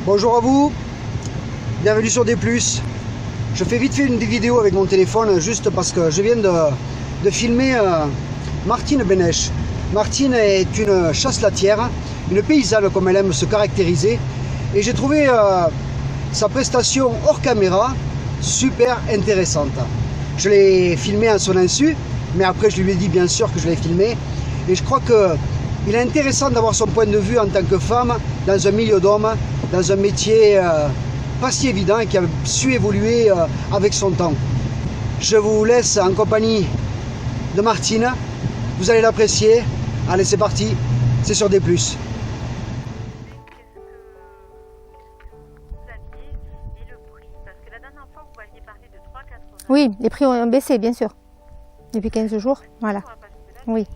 Bonjour à vous, bienvenue sur D+. Je fais vite fait une vidéo avec mon téléphone juste parce que je viens de filmer Martine Bénèche. Martine est une chasse-latière, une paysanne comme elle aime se caractériser, et j'ai trouvé sa prestation hors caméra super intéressante. Je l'ai filmé en son insu, mais après je lui ai dit bien sûr que je l'ai filmé, et je crois qu'il est intéressant d'avoir son point de vue en tant que femme dans un milieu d'hommes, dans un métier pas si évident et qui a su évoluer avec son temps. Je vous laisse en compagnie de Martine, vous allez l'apprécier. Allez, c'est parti, c'est sur D+. Oui, les prix ont baissé, bien sûr, depuis 15 jours, voilà. Oui.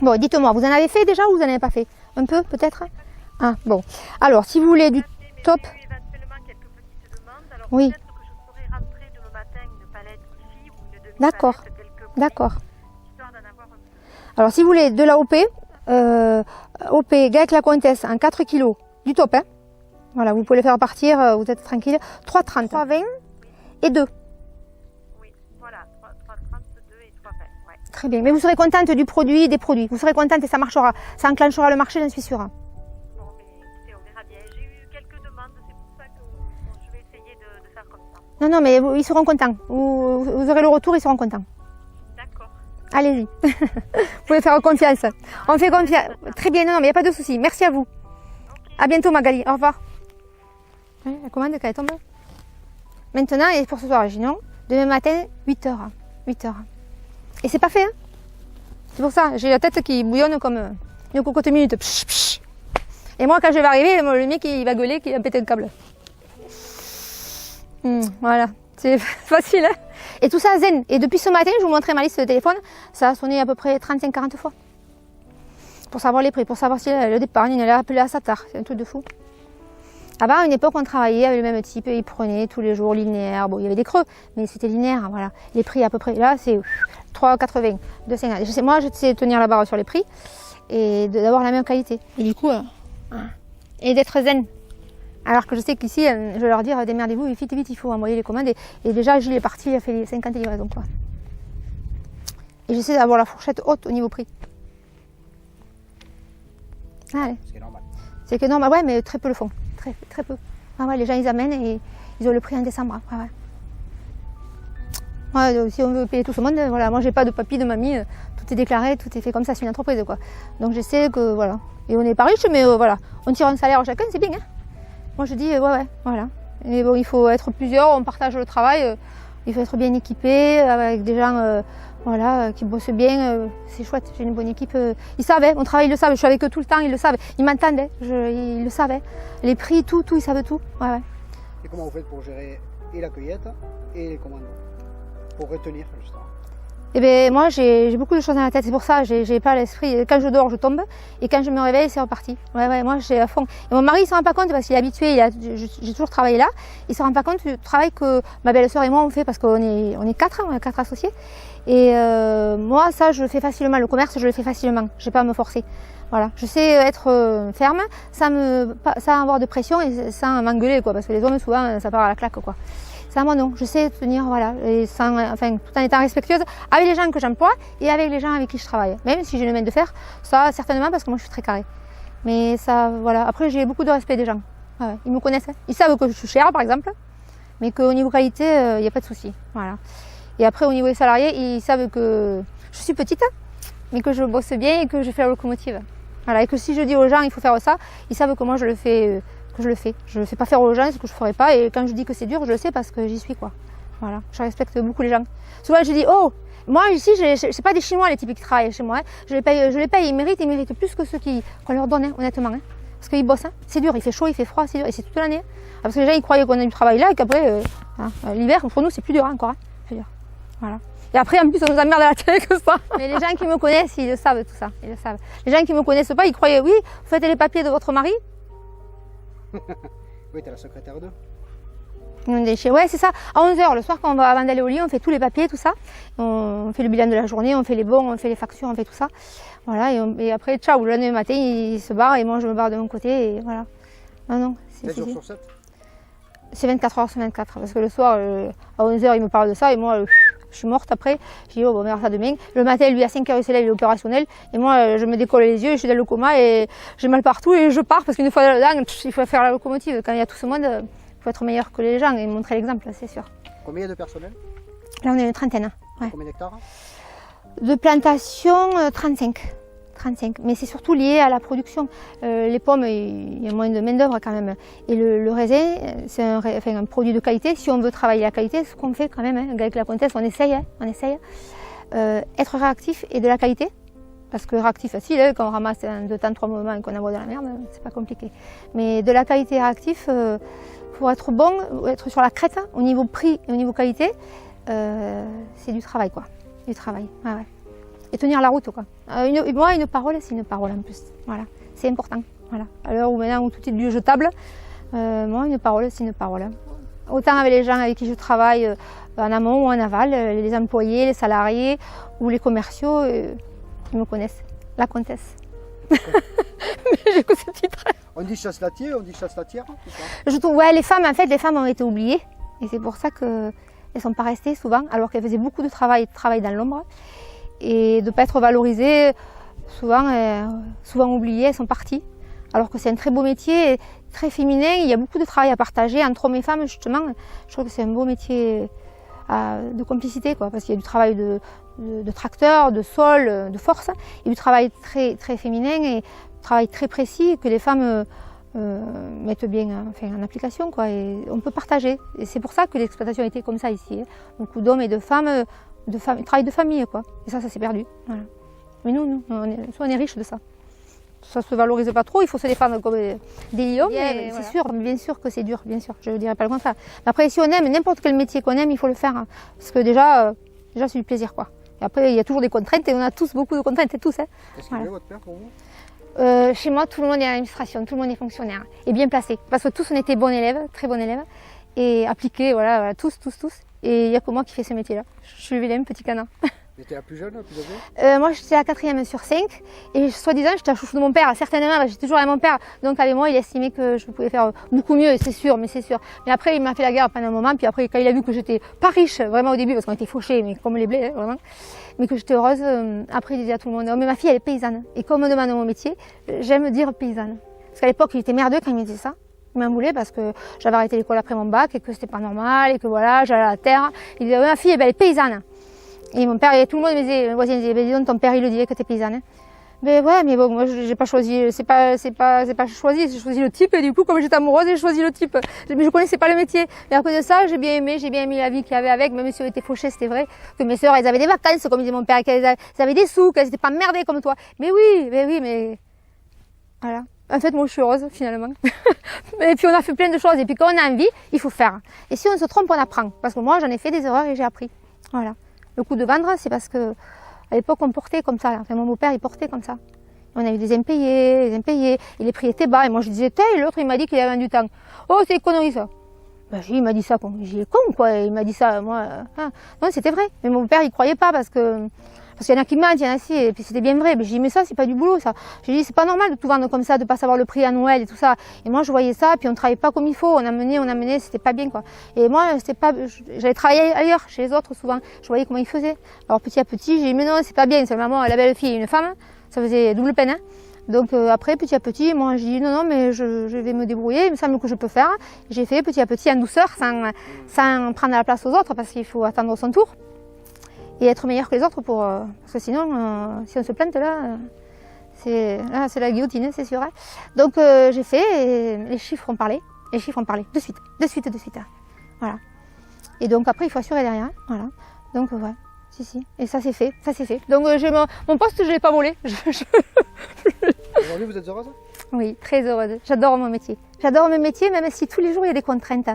Bon, dites-moi, vous en avez fait déjà ou vous n'en avez pas fait? Un peu, peut-être? Ah, bon. Alors, si vous voulez du top... Oui. D'accord, d'accord. Alors, si vous voulez de la OP, OP Gaec la Comtesse en 4 kg, du top, hein. Voilà, vous pouvez le faire partir, vous êtes tranquille. 3,30, 3,20 et 2. Oui, voilà, 3,30, 2 et 3,20, ouais. Très bien, mais vous serez contente du produit, des produits. Vous serez contente et ça marchera. Ça enclenchera le marché, j'en suis sûre. Bon, mais écoutez, on verra bien. J'ai eu quelques demandes, c'est pour ça que je vais essayer de faire comme ça. Non, non, mais ils seront contents. Vous aurez le retour, ils seront contents. D'accord. Allez-y. Vous pouvez faire confiance. On fait confiance. Très bien, non, non, mais il n'y a pas de souci. Merci à vous. Okay. À bientôt, Magali. Au revoir. Oui, la commande, quand elle tombe. Maintenant, et pour ce soir, Ginon, demain matin, 8h. 8h. Et c'est pas fait, hein. C'est pour ça, j'ai la tête qui bouillonne comme une cocotte minute. Psh, psh. Et moi, quand je vais arriver, le mec, il va gueuler, qu'il va péter le câble. Voilà, c'est facile, hein. Et tout ça zen. Et depuis ce matin, je vous montrais ma liste de téléphone, ça a sonné à peu près 35-40 fois. Pour savoir les prix, pour savoir si le départ, il allait appeler à Satar. C'est un truc de fou. Avant, à une époque, on travaillait avec le même type, ils prenaient tous les jours linéaire. Bon, il y avait des creux, mais c'était linéaire, voilà. Les prix à peu près, là, c'est 3,80, 2,50. Moi, je sais tenir la barre sur les prix et d'avoir la même qualité. Et du coup, et d'être zen. Alors que je sais qu'ici, je vais leur dire, démerdez-vous, vite, vite, il faut envoyer les commandes. Et déjà, Gilles est parti, il a fait les 50 livraisons, quoi. Et j'essaie d'avoir la fourchette haute au niveau prix. Allez. C'est normal. C'est que normal, ouais, mais très peu le font. Très peu. Ah ouais, les gens, ils amènent et ils ont le prix en décembre. Ah ouais. Ouais, si on veut payer tout ce monde, voilà. Moi, j'ai pas de papy, de mamie, tout est déclaré, tout est fait comme ça, c'est une entreprise, quoi. Donc, je sais que, voilà. Et on n'est pas riche, mais voilà. On tire un salaire chacun, c'est bien, hein. Moi, je dis, ouais, voilà. Et bon, il faut être plusieurs, on partage le travail, il faut être bien équipé, avec des gens, voilà, qui bossent bien, c'est chouette, j'ai une bonne équipe. Ils savaient, mon travail, ils le savent, je suis avec eux tout le temps, ils le savent. Ils m'entendaient, ils le savaient. Les prix, tout, ils savent tout. Ouais. Et comment vous faites pour gérer et la cueillette et les commandes? Pour retenir, justement. Eh bien, moi, j'ai beaucoup de choses dans la tête, c'est pour ça, j'ai pas l'esprit. Quand je dors, je tombe, et quand je me réveille, c'est reparti. Ouais, moi, j'ai à fond. Et mon mari, il ne se rend pas compte, parce qu'il est habitué, j'ai toujours travaillé là, il ne se rend pas compte du travail que ma belle-sœur et moi, on fait, parce qu'on est 4, on est 4 associés. Et moi, ça, je le fais facilement. Le commerce, je le fais facilement. Je n'ai pas à me forcer. Voilà. Je sais être ferme, sans avoir de pression et sans m'engueuler, quoi, parce que les hommes, souvent, ça part à la claque, quoi. Ça, moi, non. Je sais tenir, voilà, et tout en étant respectueuse avec les gens que j'emploie et avec les gens avec qui je travaille. Même si j'ai une main de fer, ça, certainement, parce que moi, je suis très carrée. Mais ça, voilà. Après, j'ai beaucoup de respect des gens. Ouais, ils me connaissent. Hein. Ils savent que je suis chère, par exemple, mais qu'au niveau qualité, il n'y a pas de souci. Voilà. Et après, au niveau des salariés, ils savent que je suis petite, mais que je bosse bien et que je fais la locomotive. Voilà. Et que si je dis aux gens, il faut faire ça, ils savent que moi, je le fais. Je le fais. Je ne fais pas faire aux gens ce que je ne ferai pas. Et quand je dis que c'est dur, je le sais parce que j'y suis, quoi. Voilà. Je respecte beaucoup les gens. Souvent, je dis, oh, moi, ici, c'est pas des Chinois, les types qui travaillent chez moi. Hein. Je les paye, ils méritent plus que ceux qu'on leur donne, hein, honnêtement. Hein. Parce qu'ils bossent. Hein. C'est dur, il fait chaud, il fait froid, c'est dur. Et c'est toute l'année. Hein. Parce que les gens, ils croyaient qu'on a du travail là et qu'après, l'hiver, pour nous, c'est plus dur encore. Hein. Plus dur. Voilà. Et après, en plus, on nous emmerde à la télé que ça. Mais les gens qui me connaissent, ils le savent, tout ça. Ils le savent. Les gens qui me connaissent pas, ils croyaient, oui, vous faites les papiers de votre mari. Oui, t'es la secrétaire d'eux. Ouais, c'est ça. À 11h, le soir, quand on va avant d'aller au lit, on fait tous les papiers, tout ça. On fait le bilan de la journée, on fait les bons, on fait les factures, on fait tout ça. Voilà, et après, ciao, le lendemain matin, il se barre et moi, je me barre de mon côté et voilà. Ah non, 7 jours sur 7? C'est 24 heures sur 24. Parce que le soir, à 11h, il me parle de ça et moi, je suis morte après. Je dis, oh, bon, on verra ça demain. Le matin, lui, à 5h, il se lève, il est opérationnel. Et moi, je me décolle les yeux, je suis dans le coma et j'ai mal partout et je pars parce qu'une fois là-dedans, il faut faire la locomotive. Quand il y a tout ce monde, il faut être meilleur que les gens et montrer l'exemple, c'est sûr. Combien il y a de personnel? Là, on est une trentaine. Ouais. Combien d'hectares? De plantation, 35. Mais c'est surtout lié à la production. Les pommes, il y a moins de main d'œuvre quand même. Et le raisin, c'est un produit de qualité. Si on veut travailler la qualité, ce qu'on fait quand même, hein, avec la comtesse, on essaye. Être réactif et de la qualité. Parce que réactif facile, hein, quand on ramasse un 2 temps, 3 moments et qu'on envoie de la merde, c'est pas compliqué. Mais de la qualité réactif, pour être bon, être sur la crête, au niveau prix et au niveau qualité, c'est du travail quoi. Du travail. Ah ouais. Et tenir la route quoi. Moi une parole c'est une parole en plus. Voilà. C'est important. Voilà. À l'heure où maintenant où tout est du jetable, moi une parole c'est une parole. Autant avec les gens avec qui je travaille en amont ou en aval, les employés, les salariés ou les commerciaux, ils me connaissent. La comtesse. J'ai que ce titre. On dit chasse-latier, on dit chasse-latière. Je trouve, ouais, les femmes ont été oubliées. Et c'est pour ça qu'elles ne sont pas restées souvent, alors qu'elles faisaient beaucoup de travail dans l'ombre. Et de ne pas être valorisées, souvent oubliées, elles sont parties. Alors que c'est un très beau métier, très féminin, il y a beaucoup de travail à partager entre hommes et femmes justement. Je trouve que c'est un beau métier de complicité, quoi, parce qu'il y a du travail de tracteur, de sol, de force, et du travail très, très féminin et du travail très précis que les femmes mettent bien en application, quoi, et on peut partager. Et c'est pour ça que l'exploitation a été comme ça ici. Hein. Beaucoup d'hommes et de femmes, travail de famille, quoi. Et ça s'est perdu. Voilà. Mais nous, on est riches de ça. Ça ne se valorise pas trop, il faut se défendre comme des lions, mais c'est sûr, bien sûr que c'est dur, bien sûr, je ne dirais pas le contraire. Mais après, si on aime n'importe quel métier qu'on aime, il faut le faire, hein, parce que déjà c'est du plaisir, quoi. Et après, il y a toujours des contraintes, et on a tous beaucoup de contraintes, et tous. Hein. Qu'est-ce qu'il y a votre père pour vous? Chez moi, tout le monde est à l'administration, tout le monde est fonctionnaire, et bien placé, parce que tous on était bons élèves, très bons élèves, et appliqués, voilà, tous. Et il n'y a que moi qui fais ce métier-là. Je suis vilain, petit canard. Vous étiez la plus jeune, la plus âgée? Moi, j'étais la 4e sur 5 et soi-disant, j'étais la chouchou de mon père. Certainement, j'étais toujours avec mon père. Donc, avec moi, il estimait que je pouvais faire beaucoup mieux, c'est sûr, mais c'est sûr. Mais après, il m'a fait la guerre pendant un moment. Puis après, quand il a vu que j'étais pas riche, vraiment au début, parce qu'on était fauchés, mais comme les blés, hein, vraiment, mais que j'étais heureuse, après, il disait à tout le monde, oh, mais ma fille, elle est paysanne. Et comme on me demande mon métier, j'aime dire paysanne. Parce qu'à l'époque, il était merdeux quand il me disait ça. Il m'en voulait parce que j'avais arrêté l'école après mon bac et que c'était pas normal et que voilà, j'allais à la terre. Il disait, oh, ma fille, elle est paysanne. Et mon père, et tout le monde me disait, mes voisins disaient, dis donc, ton père, il le disait que t'es paysanne. Hein. Mais ouais, mais bon, moi, j'ai pas choisi, c'est pas choisi, j'ai choisi le type, et du coup, comme j'étais amoureuse, j'ai choisi le type. Mais je connaissais pas le métier. Et à cause de ça, j'ai bien aimé la vie qu'il y avait avec, même si on était fauchés, c'était vrai, que mes sœurs, elles avaient des vacances, comme disait mon père, qu'elles avaient des sous, qu'elles étaient pas merdées comme toi. Mais voilà. En fait, moi, je suis heureuse, finalement. Et puis, on a fait plein de choses, et puis quand on a envie, il faut faire. Et si on se trompe, on apprend. Parce que moi, j'en ai fait des erreurs et j'ai appris. Voilà. Le coup de vendre, c'est parce que à l'époque on portait comme ça. Enfin, mon beau-père il portait comme ça. On a eu des impayés, et les prix étaient bas. Et moi je disais, et l'autre il m'a dit qu'il avait vendu du temps. Oh, c'est une connerie ça. Ben, il m'a dit ça, j'ai con quoi. Il m'a dit ça, moi. Non, c'était vrai. Mais mon père il croyait pas parce qu'il y en a qui mentent, il y en a si, et puis c'était bien vrai. Mais j'ai dit, mais ça, c'est pas du boulot, ça. J'ai dit, c'est pas normal de tout vendre comme ça, de pas savoir le prix à Noël et tout ça. Et moi, je voyais ça, puis on travaillait pas comme il faut. On amenait, c'était pas bien, quoi. Et moi, j'allais travailler ailleurs, chez les autres, souvent. Je voyais comment ils faisaient. Alors, petit à petit, j'ai dit, mais non, c'est pas bien. C'est maman, la belle fille et une femme. Ça faisait double peine, hein. Donc, après, petit à petit, moi, j'ai dit, non, mais je vais me débrouiller. Il me semble que je peux faire. J'ai fait petit à petit en douceur, sans prendre la place aux autres, parce qu'il faut attendre son tour. Et être meilleur que les autres parce que sinon, si on se plante là, c'est la guillotine, c'est sûr. Hein. Donc j'ai fait et les chiffres ont parlé. Les chiffres ont parlé de suite. Voilà. Et donc après, il faut assurer derrière. Voilà. Donc ouais, si. Et ça c'est fait, Donc mon poste, je ne l'ai pas volé. Aujourd'hui, vous êtes heureuse? Oui, très heureuse. J'adore mon métier. J'adore mon métier, même si tous les jours il y a des contraintes.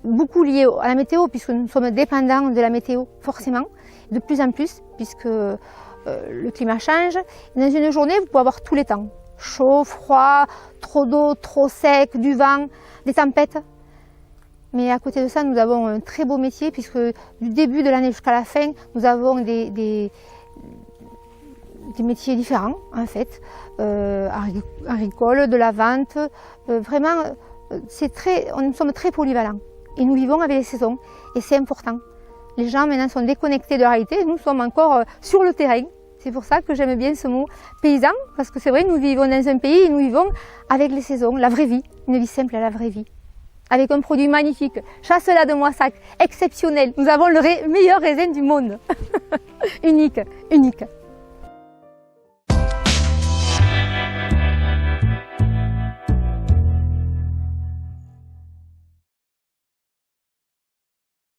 Beaucoup liées à la météo, puisque nous sommes dépendants de la météo, forcément. De plus en plus, puisque le climat change. Dans une journée, vous pouvez avoir tous les temps. Chaud, froid, trop d'eau, trop sec, du vent, des tempêtes. Mais à côté de ça, nous avons un très beau métier, puisque du début de l'année jusqu'à la fin, nous avons des des métiers différents en fait, agricole, de la vente, vraiment nous sommes très polyvalents et nous vivons avec les saisons et c'est important. Les gens maintenant sont déconnectés de la réalité, nous sommes encore sur le terrain. C'est pour ça que j'aime bien ce mot paysan, parce que c'est vrai, nous vivons dans un pays et nous vivons avec les saisons, la vraie vie, une vie simple à la vraie vie. Avec un produit magnifique, Chasselas de Moissac, exceptionnel. Nous avons le meilleur raisin du monde. Unique, unique.